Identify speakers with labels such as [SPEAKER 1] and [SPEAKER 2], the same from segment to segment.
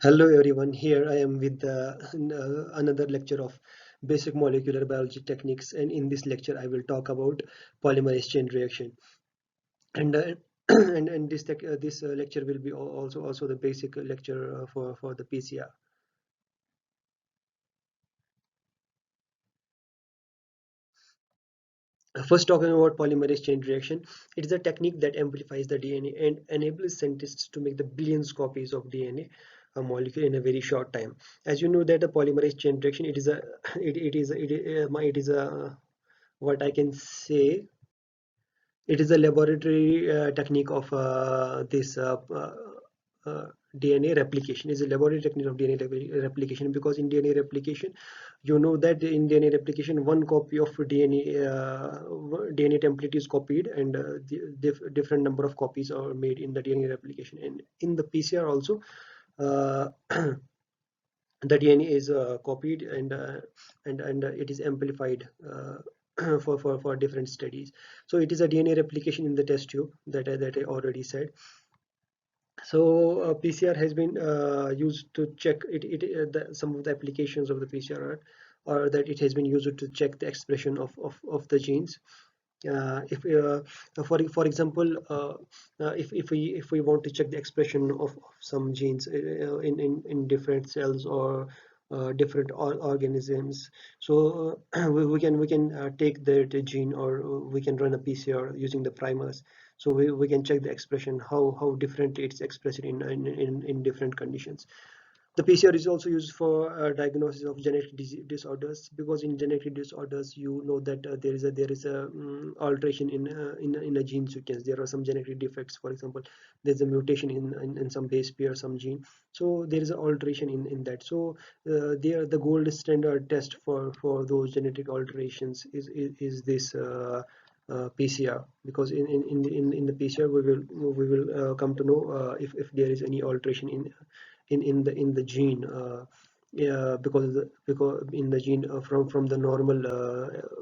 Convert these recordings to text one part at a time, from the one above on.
[SPEAKER 1] Hello everyone, here I am with another lecture of basic molecular biology techniques, and in this lecture I will talk about polymerase chain reaction. And and this lecture will be also the basic lecture for the PCR. First, talking about polymerase chain reaction, it is a technique that amplifies the DNA and enables scientists to make the billions copies of DNA a molecule in a very short time. As you know that the polymerase chain reaction, it is a it is a what I can say, it is a laboratory technique of this uh, DNA replication. Is a laboratory technique of DNA replication, because in DNA replication, you know that in DNA replication, one copy of DNA template is copied, and different number of copies are made in the DNA replication. And in the PCR also, uh, the DNA is copied, and it is amplified for different studies. So it is a DNA replication in the test tube that I already said. So PCR has been used to check some of the applications of the PCR are that it has been used to check the expression of the genes. If for example, if we want to check the expression of some genes in different cells or different organisms, so we can take the gene, or we can run a PCR using the primers, so we can check the expression, how different it's expressed in different conditions. The PCR is also used for diagnosis of genetic disorders, because in genetic disorders, you know that there is a alteration in a gene sequence. There are some genetic defects. For example, there's a mutation in some base pair, some gene. So there is an alteration in that. So the gold standard test for those genetic alterations is this. PCR, because in the PCR we will come to know if there is any alteration in the gene, yeah, because in the gene, from the normal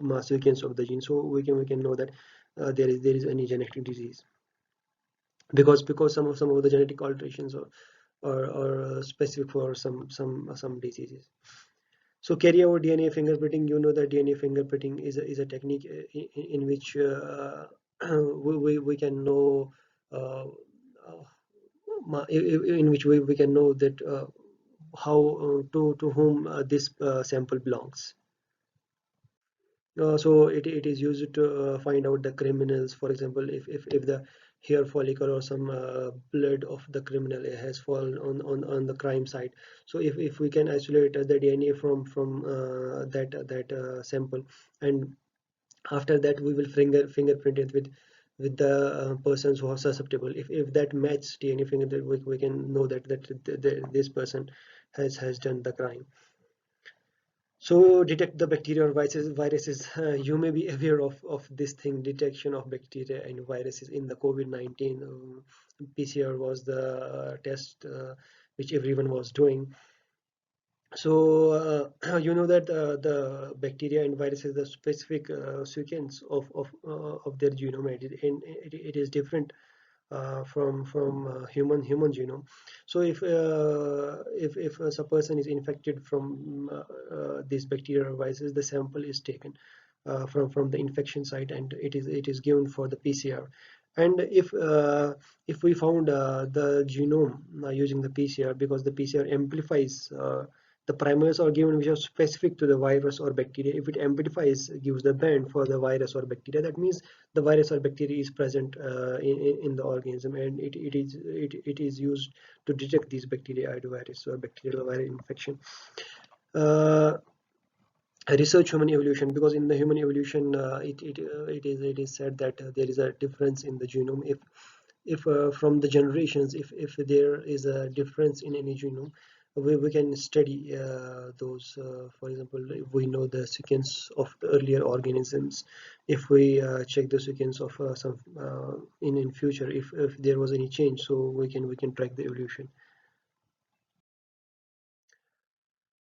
[SPEAKER 1] mass sequence of the gene, so we can know that there is any genetic disease, because some of the genetic alterations are specific for some diseases. So carry over DNA fingerprinting. You know that DNA fingerprinting is a technique in which we can know, uh, in which we can know that how to whom this sample belongs. So it is used to find out the criminals. For example, if the hair follicle or some blood of the criminal has fallen on the crime site, so if we can isolate the DNA from that sample, and after that we will fingerprint it with the persons who are susceptible. If that match DNA fingerprint, we can know that this person has done the crime. So detect the bacteria or viruses. You may be aware of this thing, detection of bacteria and viruses in the COVID-19. PCR was the test which everyone was doing. So you know that the bacteria and viruses, the specific sequence of their genome, it is different from human genome. So if a person is infected from these bacterial viruses, the sample is taken from the infection site, and it is given for the PCR. And if we found the genome using the PCR, because the PCR amplifies the primers are given which are specific to the virus or bacteria. If it amplifies, gives the band for the virus or bacteria, that means the virus or bacteria is present in the organism, and it is used to detect these bacteria, virus or bacterial viral infection. Uh, Research human evolution, because in the human evolution, it is said that there is a difference in the genome. If from the generations, if there is a difference in any genome, we can study those. For example, if we know the sequence of the earlier organisms, if we check the sequence of some in future, if there was any change, so we can track the evolution.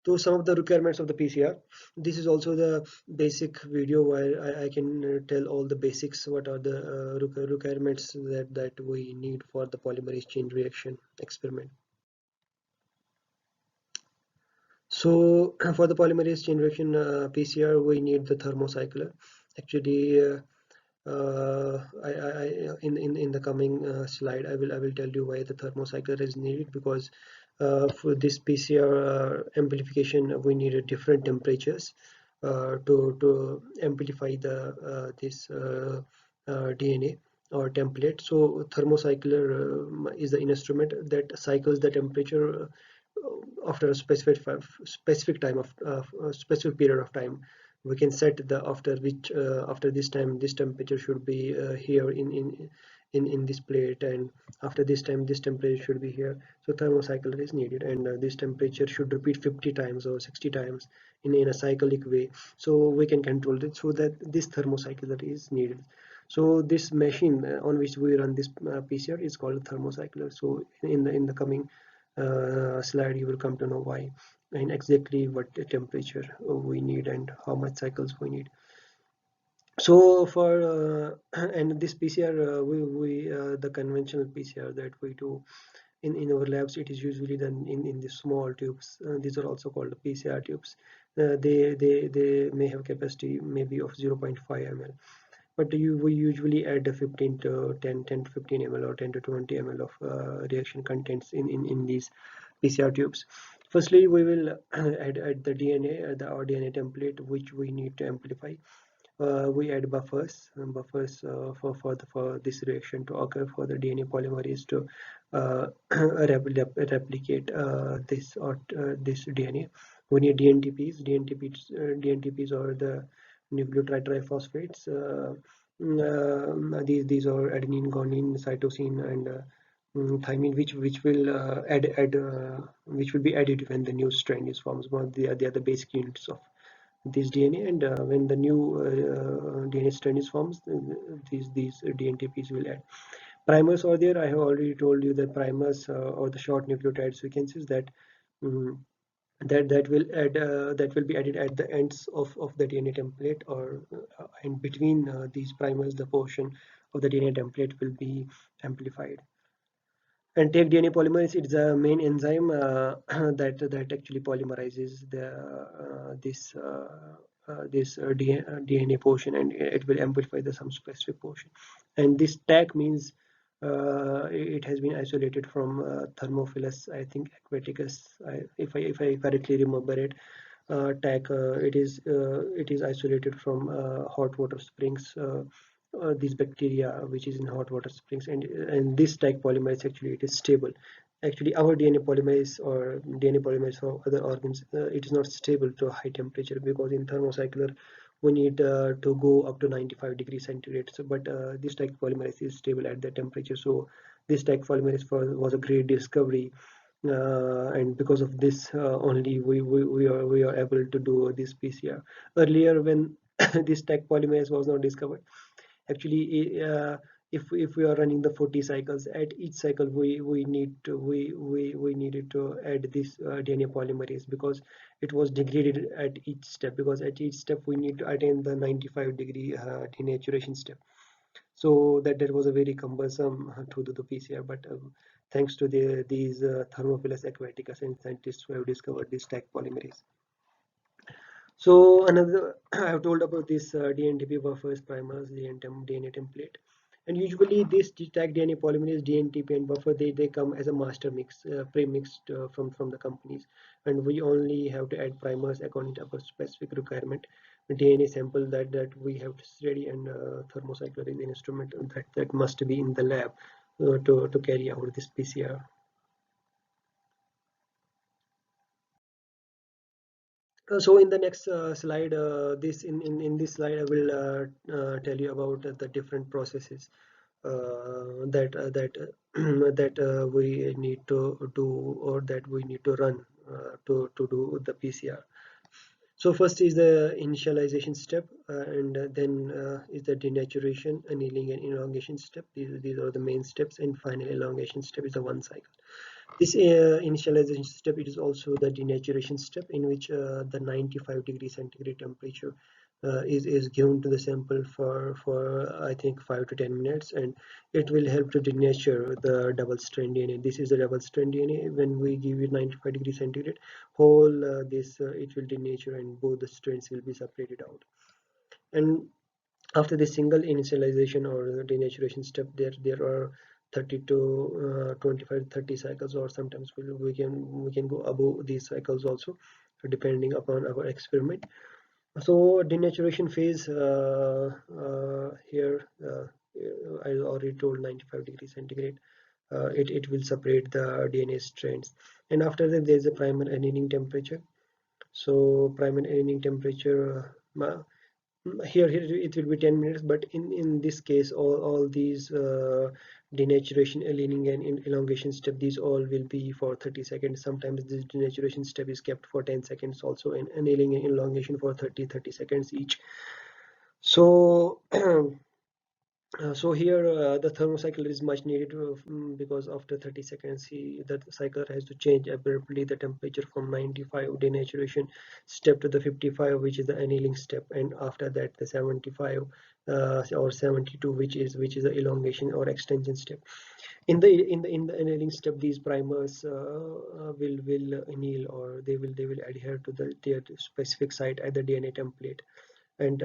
[SPEAKER 1] So some of the requirements of the PCR. This is also the basic video where I can tell all the basics. What are the requirements that we need for the polymerase chain reaction experiment. So for the polymerase chain reaction PCR, we need the thermocycler. Actually, in the coming slide, I will tell you why the thermocycler is needed, because for this PCR amplification, we need different temperatures to amplify the this DNA or template. So thermocycler is the instrument that cycles the temperature after a specific time of specific period of time. We can set the after which after this time this temperature should be here in this plate, and after this time this temperature should be here. So thermocycler is needed, and this temperature should repeat 50 times or 60 times in a cyclic way, so we can control it, so that this thermocycler is needed. So this machine on which we run this PCR is called thermocycler. So in the coming slide, you will come to know why and exactly what temperature we need and how much cycles we need. So for and this PCR, we the conventional PCR that we do in our labs, it is usually done in the small tubes. These are also called PCR tubes. They may have capacity maybe of 0.5 ml, but we usually add a 15 to 10 to 15 ml or 10 to 20 ml of reaction contents in these PCR tubes. Firstly, we will add the DNA, our DNA template, which we need to amplify. We add buffers for this reaction to occur, for the DNA polymerase to replicate this DNA. We need DNTPs. DNTPs are the nucleotide triphosphates. These are adenine, guanine, cytosine, and thymine, which will be added when the new strand is formed. They are the basic units of this DNA, and when the new DNA strand is formed, these DNTPs will add. Primers are there. I have already told you that primers or the short nucleotide sequences um, that will be added at the ends of the DNA template, or in between these primers, the portion of the DNA template will be amplified. And take DNA polymerase, it's a main enzyme that actually polymerizes this DNA portion, and it will amplify the some specific portion. And this tag means it has been isolated from Thermophilus, I think Aquaticus, if I correctly remember it. Tag it is isolated from hot water springs. These bacteria which is in hot water springs, and this tag polymerase actually it is stable. Actually our DNA polymerase for other organs, it is not stable to a high temperature, because in thermocycler we need to go up to 95 degrees centigrade. So, but this tag polymerase is stable at that temperature. So this tag polymerase was a great discovery, and because of this only we are able to do this PCR. Earlier, when this tag polymerase was not discovered, actually if we are running the 40 cycles, at each cycle we needed to add this DNA polymerase, because it was degraded at each step, because at each step we need to attain the 95-degree denaturation step. So that was a very cumbersome to do the PCR, but thanks to these Thermophilus aquaticus and scientists who have discovered this tag polymerase. So another I have told about this DNTP buffers, primers, DNA template, and usually this tag DNA polymerase, DNTP, and buffer they come as a master mix, pre-mixed from the companies, and we only have to add primers according to our specific requirement. DNA sample that we have to study, and thermocycler is the instrument that must be in the lab to carry out this PCR. So in the next slide, in this slide, I will tell you about the different processes that we need to do, or that we need to run to do the PCR. So first is the initialization step, and then is the denaturation, annealing, and elongation step. These are the main steps, and final elongation step is the one cycle. This initialization step, it is also the denaturation step, in which the 95 degree centigrade temperature is given to the sample for I think 5 to 10 minutes, and it will help to denature the double strand DNA. This is the double strand DNA. When we give it 95 degrees centigrade, whole this it will denature and both the strands will be separated out. And after the single initialization or denaturation step, there are 30 to 25 30 cycles, or sometimes we can go above these cycles also, depending upon our experiment. So denaturation phase, here, I already told 95 degrees centigrade. It will separate the DNA strands, and after that there is a primer annealing temperature. So primer annealing temperature, here it will be 10 minutes, but in this case all these denaturation, annealing and elongation step, these all will be for 30 seconds. Sometimes this denaturation step is kept for 10 seconds also, and annealing and elongation for 30 seconds each. So so here the thermocycle is much needed, because after 30 seconds the cycler has to change abruptly the temperature from 95 denaturation step to the 55, which is the annealing step, and after that the 75 or 72, which is the elongation or extension step. In the annealing step, these primers will anneal, or they will adhere to their specific site at the DNA template. And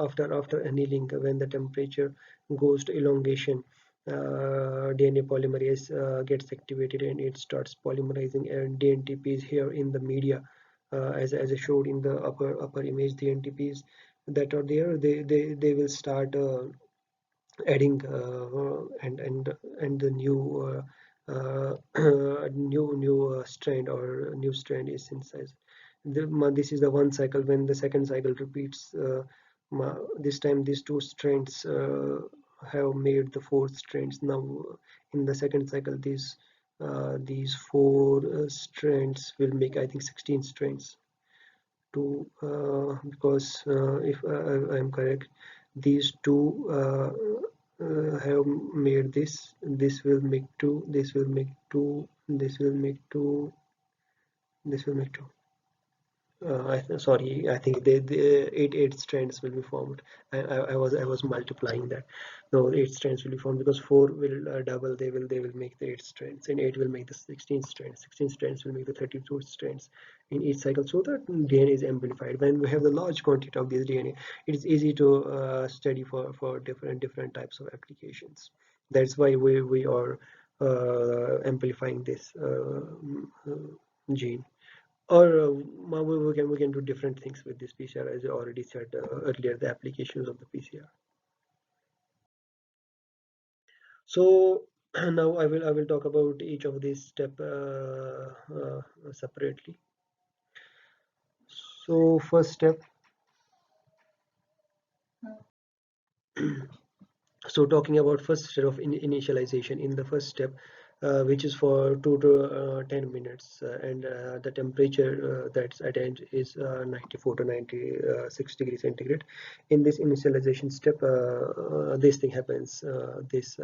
[SPEAKER 1] after annealing, when the temperature goes to elongation, DNA polymerase gets activated and it starts polymerizing, and DNTPs here in the media, as I showed in the upper image, DNTPs that are there, they will start adding and the new new strand or new strand is synthesized. This is the one cycle. When the second cycle repeats, this time these two strands have made the fourth strands. Now in the second cycle, these four strands will make, I think, 16 strands. To because if I am correct, these two have made this will make two, this will make two, this will make two, this will make two. Sorry, I think the eight strands will be formed. I was multiplying that. No, eight strands will be formed because four will double. They will make the eight strands, and eight will make the 16 strands. 16 strands will make the 32 strands in each cycle. So that DNA is amplified. When we have the large quantity of this DNA, it is easy to study for different types of applications. That's why we are amplifying this gene. Or we can do different things with this PCR, as I already said earlier, the applications of the PCR. So now I will talk about each of these step separately. So first step. So talking about first step of initialization, in the first step, which is for 2 to 10 minutes, and the temperature that's attained is 94 to 96 degrees centigrade. In this initialization step, this thing happens. This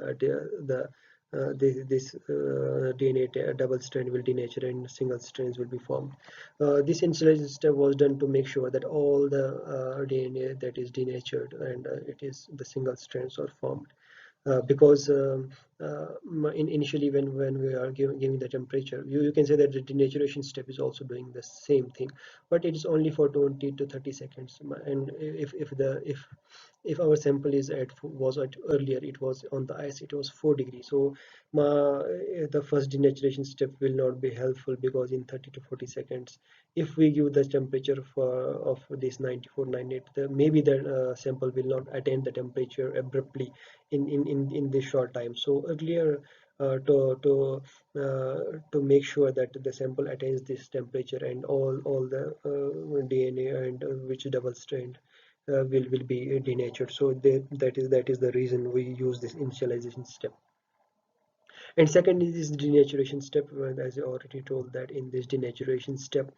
[SPEAKER 1] DNA double strand will denature and single strands will be formed. This initialization step was done to make sure that all the DNA that is denatured and the single strands are formed. Because initially when we are giving the temperature, you can say that the denaturation step is also doing the same thing, but it is only for 20 to 30 seconds. And if our sample is was at earlier, it was on the ice, it was 4 degrees. So the first denaturation step will not be helpful, because in 30 to 40 seconds, if we give the temperature of this 94 98, maybe the sample will not attain the temperature abruptly in this short time. So earlier, to make sure that the sample attains this temperature, and all the DNA and which double strand will be denatured. So that is the reason we use this initialization step. And second is this denaturation step. As I already told, that in this denaturation step,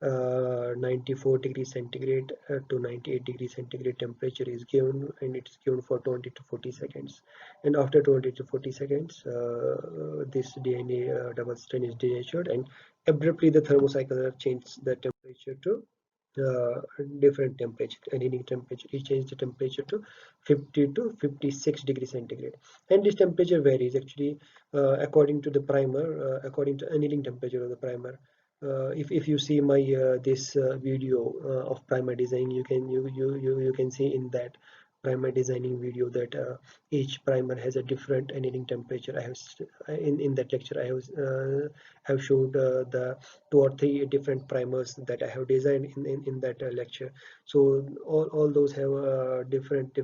[SPEAKER 1] 94 degrees centigrade to 98 degrees centigrade temperature is given, and it's given for 20 to 40 seconds. And after 20 to 40 seconds, this DNA double strand is denatured, and abruptly the thermocycler changes the temperature to uh, different temperature, annealing temperature. He changed the temperature to 50 to 56 degrees centigrade, and this temperature varies actually according to the primer, according to annealing temperature of the primer. If you see my this video of primer design, you can see in that primer designing video that each primer has a different annealing temperature. In that lecture I have showed the two or three different primers that I have designed in that lecture. So all those have different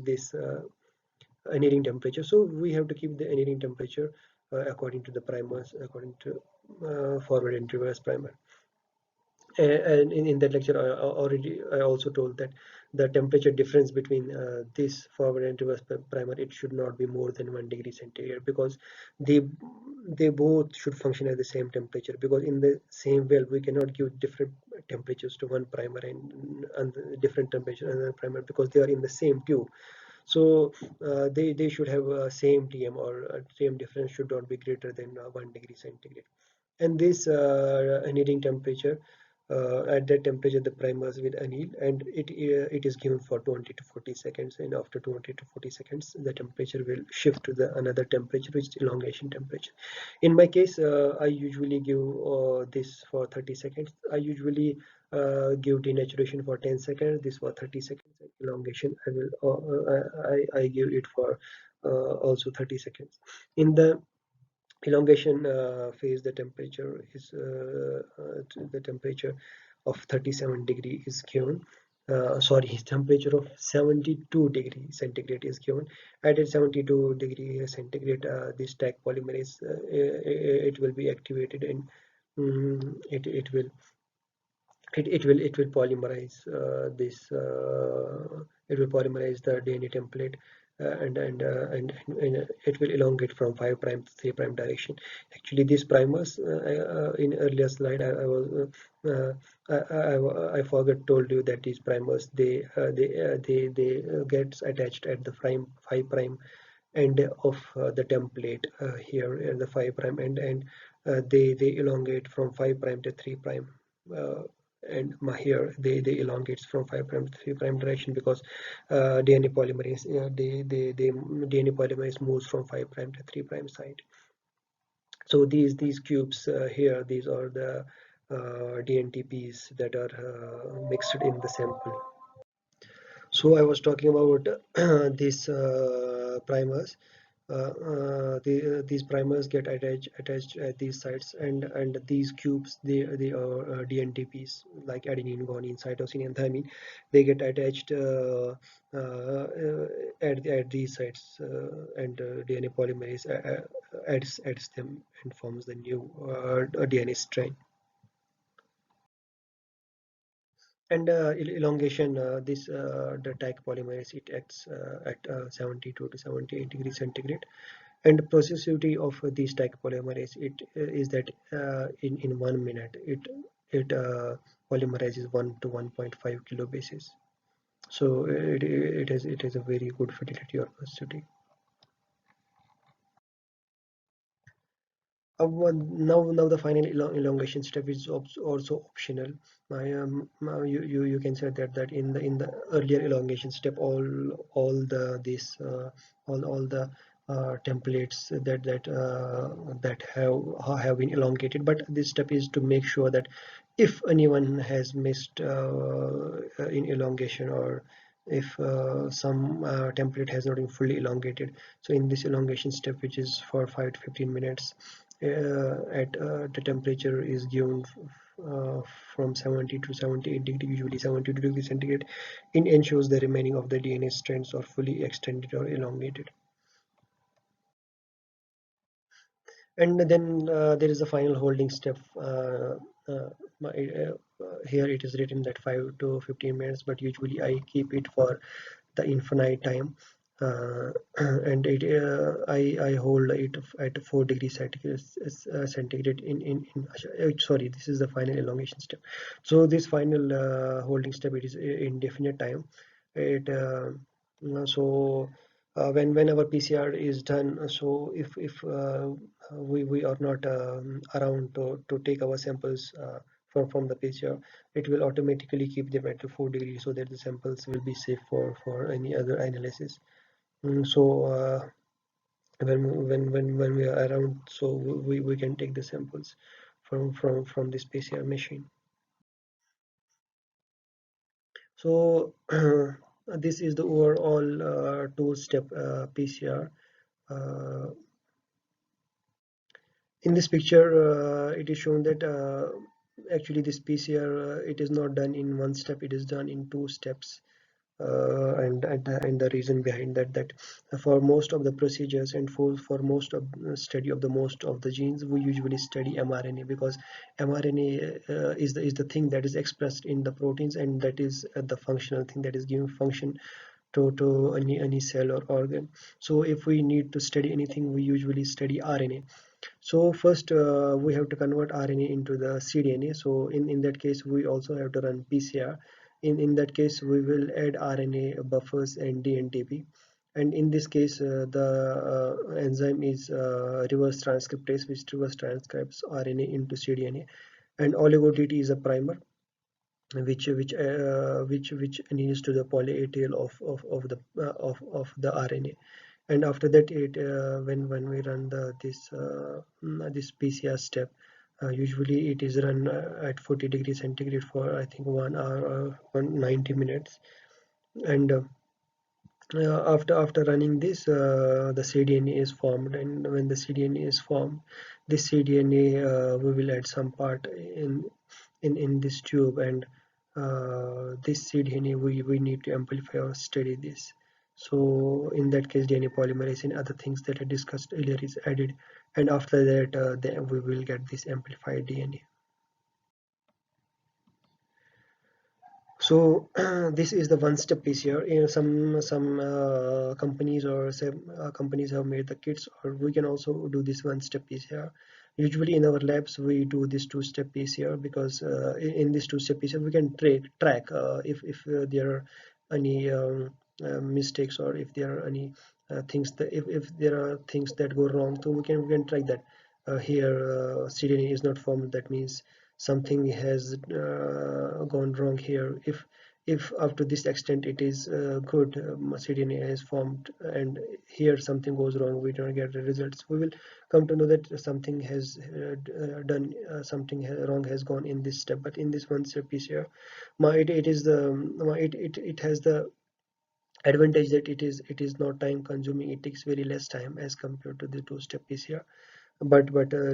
[SPEAKER 1] this annealing temperature. So we have to keep the annealing temperature according to the primers, according to forward and reverse primer. And in that lecture I also told that the temperature difference between this forward and reverse primer, it should not be more than 1 degree centigrade, because they they both should function at the same temperature, because in the same well we cannot give different temperatures to one primer and different temperature another primer, because they are in the same tube. So they should have same TM, or same difference should not be greater than 1 degree centigrade. And this annealing temperature, at that temperature the primers will anneal, and it is given for 20 to 40 seconds, and after 20 to 40 seconds the temperature will shift to the another temperature, which is elongation temperature. In my case I usually give this for 30 seconds. I usually give denaturation for 10 seconds, this for 30 seconds, and elongation I will I give it for also 30 seconds. In the elongation phase, the temperature of 37 degree is given. Sorry, temperature of 72 degree centigrade is given. At 72 degree centigrade, this stack polymerase it will be activated, and it will it will polymerize this it will polymerize the DNA template, and it will elongate from 5 prime to 3 prime direction. Actually these primers, in earlier slide I forgot told you that these primers they gets attached at the 5 prime end of the template, here at the 5 prime end, and they elongate from 5 prime to 3 prime, uh, and here they elongates from 5 prime to 3 prime direction, because DNA polymerase they DNA polymerase moves from 5 prime to 3 prime side. So these cubes here, these are the DNTPs that are mixed in the sample. So I was talking about these primers. These primers get attached at these sites, and these cubes, they are DNTPs, like adenine, guanine, cytosine, and thymine. They get attached at these sites, and DNA polymerase adds them and forms the new DNA strand. And elongation, this the tag polymerase, it acts at 72 to 78 degrees centigrade. And the processivity of this tag polymerase, it is that in 1 minute it polymerizes 1 to 1.5 kilobases. So it has a very good fidelity or processivity. Now the final elongation step is also optional. You can say that in the earlier elongation step, all the this all the templates that have been elongated, but this step is to make sure that if anyone has missed in elongation, or if some template has not been fully elongated, so in this elongation step, which is for 5 to 15 minutes, at the temperature is given uh, from 70 to 78 degree, usually 72 degrees centigrade, it ensures the remaining of the DNA strands are fully extended or elongated. And then there is a final holding step. Here it is written that 5 to 15 minutes, but usually I keep it for the infinite time. And I hold it at 4 degrees centigrade sorry, this is the final elongation step. So this final holding step, it is indefinite time. It so when our PCR is done, so if we are not around to take our samples from the PCR, it will automatically keep them at 4 degrees so that the samples will be safe for any other analysis. So when we are around, so we can take the samples from this PCR machine. So this is the overall two-step PCR. Uh, in this picture, it is shown that actually this PCR it is not done in one step; it is done in two steps. And the reason behind that for most of the procedures and for most of study of the most of the genes, we usually study mRNA, because mRNA is the thing that is expressed in the proteins, and that is the functional thing that is giving function to any cell or organ. So if we need to study anything, we usually study RNA. So first we have to convert RNA into the cDNA. So in that case, we also have to run PCR. In that case, we will add RNA buffers and dNTP. And in this case, the enzyme is reverse transcriptase, which reverse transcribes RNA into cDNA. And oligo-DT is a primer, which needs to the poly A tail of the RNA. And after that, it when we run this PCR step, usually it is run at 40 degrees centigrade for I think 1 hour or 190 minutes. And after running this, the cDNA is formed, and when the cDNA is formed, this cDNA we will add some part in this tube, and this cDNA we need to amplify or study this. So in that case, DNA polymerase and other things that I discussed earlier is added, and after that, then we will get this amplified DNA. So this is the one-step PCR. You know, some companies or some companies have made the kits, or we can also do this one-step PCR. Usually in our labs we do this two-step PCR, because in this two-step PCR we can track if there are any mistakes, or if there are any things that if there are things that go wrong, so we can track that. Here CDNA is not formed, that means something has gone wrong here. If up to this extent it is good, CDNA is formed, and here something goes wrong, we don't get the results, we will come to know that something has done something wrong has gone in this step. But in this one step PCR, it is the it has the advantage that it is not time consuming, it takes very less time as compared to the two-step PCR. But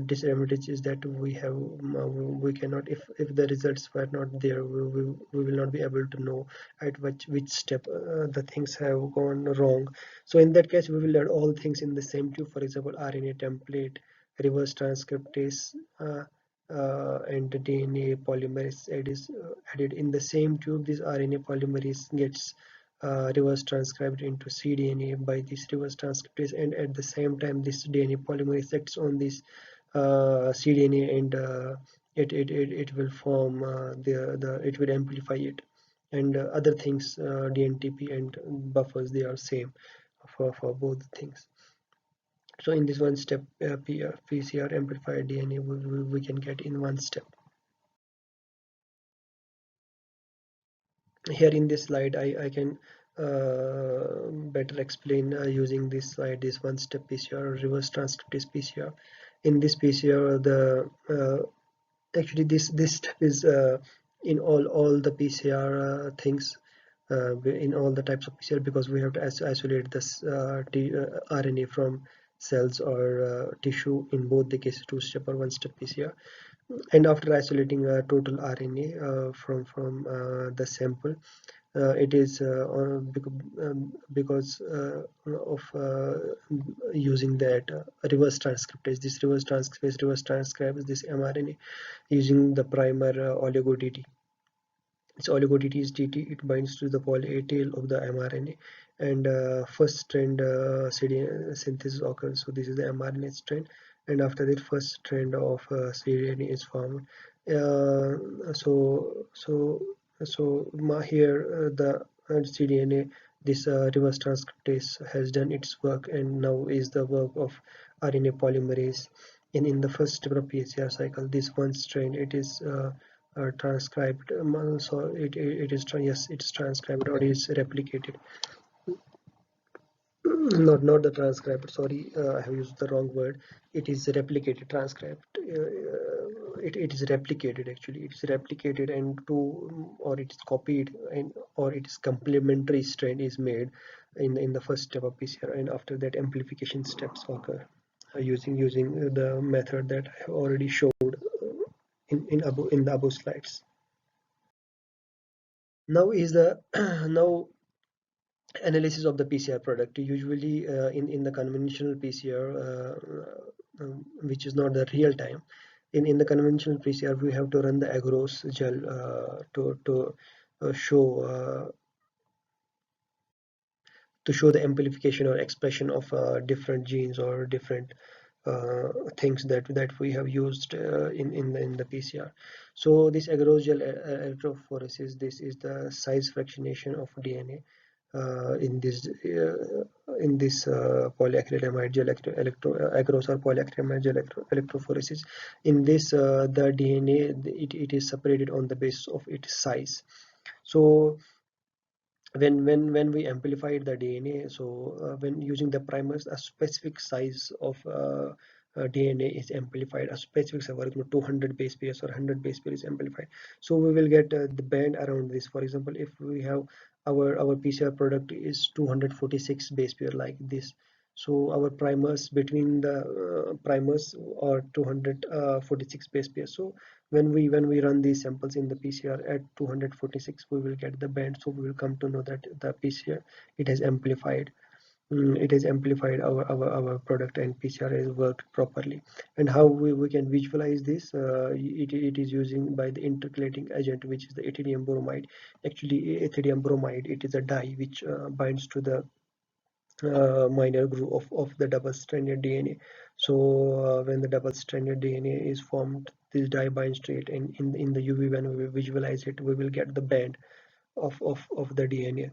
[SPEAKER 1] disadvantage is that we cannot, if the results were not there, we will not be able to know at which step the things have gone wrong. So in that case, we will add all things in the same tube. For example, RNA template, reverse transcriptase, and the DNA polymerase added in the same tube. This RNA polymerase gets reverse transcribed into cDNA by this reverse transcriptase, and at the same time this DNA polymerase acts on this cDNA, and it will form it will amplify it, and other things, dNTP and buffers, they are same for both things. So in this one step PCR amplified DNA we can get in one step. Here in this slide I can better explain using this slide, this one step PCR, reverse transcriptase PCR. In this PCR, the actually this step is in all the PCR things, in all the types of PCR, because we have to isolate this RNA from cells or tissue in both the cases, two step or one step PCR. And after isolating total RNA the sample, it is because of using that reverse transcriptase. This reverse transcriptase reverse transcribes this mRNA using the primer oligo-DT. Its oligo-DT is DT. It binds to the poly A tail of the mRNA, and first strand synthesis occurs. So this is the mRNA strand, and after that, first strand of cDNA is formed. Here the cDNA, this reverse transcriptase has done its work, and now is the work of RNA polymerase. In the first step of PCR cycle, this one strand, it is transcribed. So it is yes, it's transcribed or is replicated. Not the transcribed, sorry, I have used the wrong word. It is replicated. Transcribed, it is replicated, actually it is replicated, and to or it is copied, and or it is complementary strand is made in the first step of PCR, and after that amplification steps occur using the method that I have already showed in the above slides. Now is the now analysis of the PCR product. Usually in the conventional PCR, which is not the real time, in the conventional PCR we have to run the agarose gel uh, to show the amplification or expression of different genes or different things that we have used in the PCR. So this agarose gel electrophoresis, this is the size fractionation of DNA in this polyacrylamide gel agarose or polyacrylamide gel electrophoresis. In this, the DNA, it is separated on the basis of its size. So when we amplified the DNA, so when using the primers, a specific size of DNA is amplified, a specific size, for example 200 base pairs or 100 base pairs is amplified. So we will get the band around this. For example, if we have our PCR product is 246 base pair like this, so our primers between the primers are 246 base pairs. So when we run these samples in the PCR at 246, we will get the band. So we will come to know that the PCR, it has amplified. It has amplified our product, and PCR has worked properly. And how we can visualize this, it is using by the intercalating agent, which is the ethidium bromide. Actually ethidium bromide, it is a dye which binds to the minor groove of the double-stranded DNA. So when the double-stranded DNA is formed, this dye binds to it, and in the UV, when we visualize it, we will get the band of the DNA.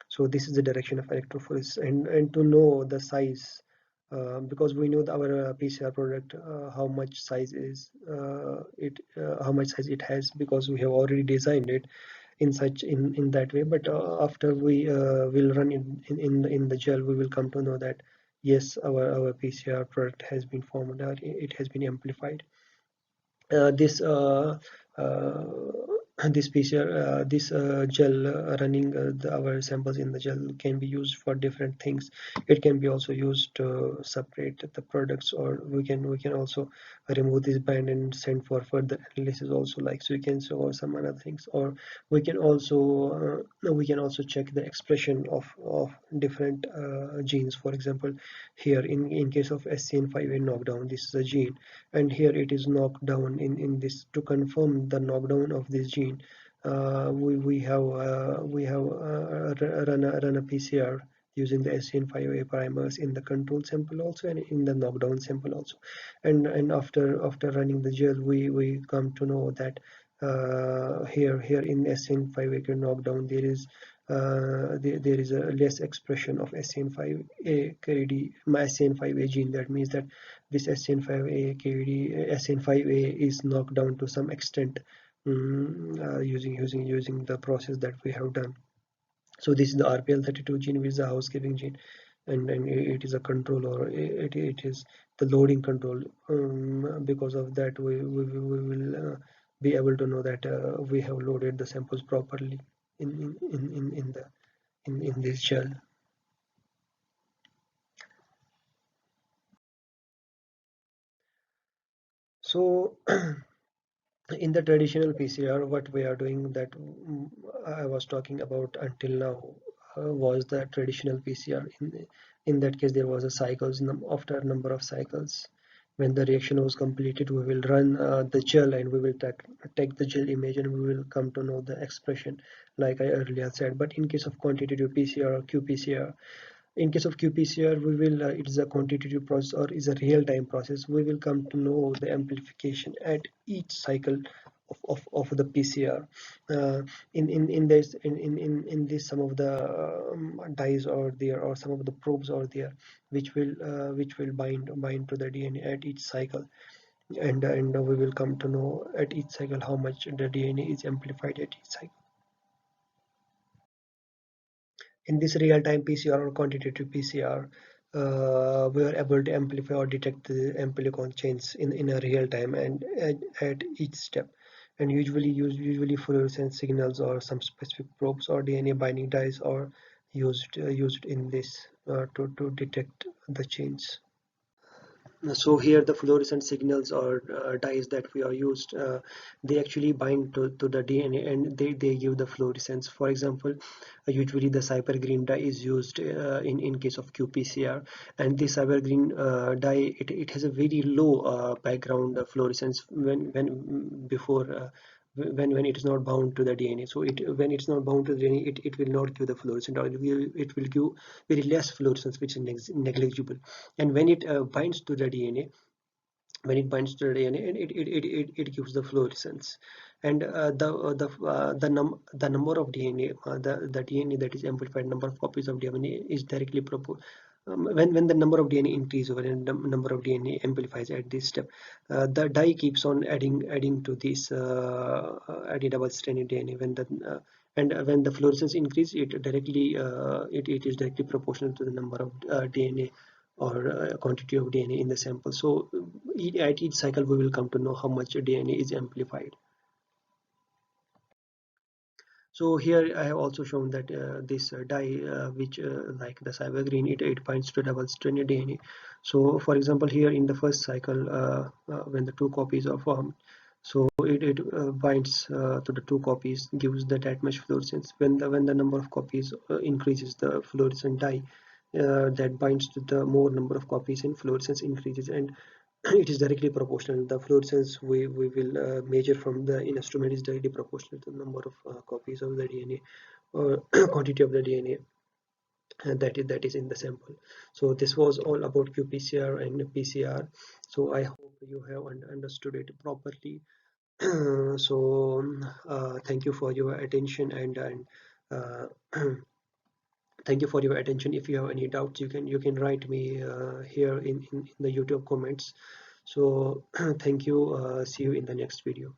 [SPEAKER 1] So this is the direction of electrophoresis, and to know the size, because we know our PCR product, how much size is it how much size it has, because we have already designed it in that way. But after we will run in the gel, we will come to know that yes, our PCR product has been formed, or it has been amplified. This uh, this PCR, this gel running our samples in the gel can be used for different things. It can be also used to separate the products, or we can also remove this band and send for further analysis also, like sequence or some other things. Or we can also check the expression of different genes. For example, here in case of SCN5A knockdown, this is a gene, and here it is knocked down in this. To confirm the knockdown of this gene, we have run a PCR using the SCN5A primers in the control sample also, and in the knockdown sample also. And after running the gel, we come to know that here in SCN5A knockdown, there is a less expression of SCN5A KD, SCN5A gene. That means that this SCN5A KD, SCN5A is knocked down to some extent, using the process that we have done. So this is the RPL32 gene, which is a housekeeping gene, and it is a control, or it is the loading control. Because of that, we will be able to know that we have loaded the samples properly in this gel. So in the traditional PCR, what we are doing, that I was talking about until now, was the traditional PCR. In that case, there was a cycles, after a number of cycles. When the reaction was completed, we will run the gel, and we will take the gel image, and we will come to know the expression, like I earlier said. But in case of quantitative PCR or qPCR, in case of qPCR, we will it is a quantitative process, or is a real-time process. We will come to know the amplification at each cycle of the PCR. In this, some of the dyes are there, or some of the probes are there, which will bind to the DNA at each cycle. and we will come to know at each cycle how much the DNA is amplified at each cycle. In this real-time PCR or quantitative PCR, we are able to amplify or detect the amplicon chains in a real time and at each step. And usually fluorescent signals or some specific probes or DNA binding dyes are used in this to detect the chains. So here the fluorescent signals or dyes that we are used, they actually bind to the DNA and they give the fluorescence. For example, usually the cyber green dye is used in case of qPCR, and this cyber green dye, it has a very low background fluorescence when before when it is not bound to the DNA. So when it's not bound to the DNA, it will not give the fluorescent, or it will give very less fluorescence, which is negligible. And when it binds to the DNA, and it gives the fluorescence. And the number of DNA, the DNA that is amplified, number of copies of DNA is directly proportional. When the number of DNA increase over the number of DNA amplifies at this step, the dye keeps on adding to this adding double stranded DNA. And when the fluorescence increase, it is directly proportional to the number of DNA or quantity of DNA in the sample. So at each cycle we will come to know how much DNA is amplified. So here I have also shown that this dye, which like the cyber green, it binds to double stranded DNA. So for example, here in the first cycle, when the two copies are formed, so it binds to the two copies, gives that much fluorescence. When the number of copies increases, the fluorescent dye that binds to the more number of copies and fluorescence increases, and it is directly proportional. The fluorescence we will measure from the instrument is directly proportional to the number of copies of the DNA or quantity of the DNA that is in the sample. So this was all about qPCR and PCR. So I hope you have understood it properly. So thank you for your attention, and uh, thank you for your attention. If you have any doubts, you can write me here in the YouTube comments. So thank you. See you in the next video.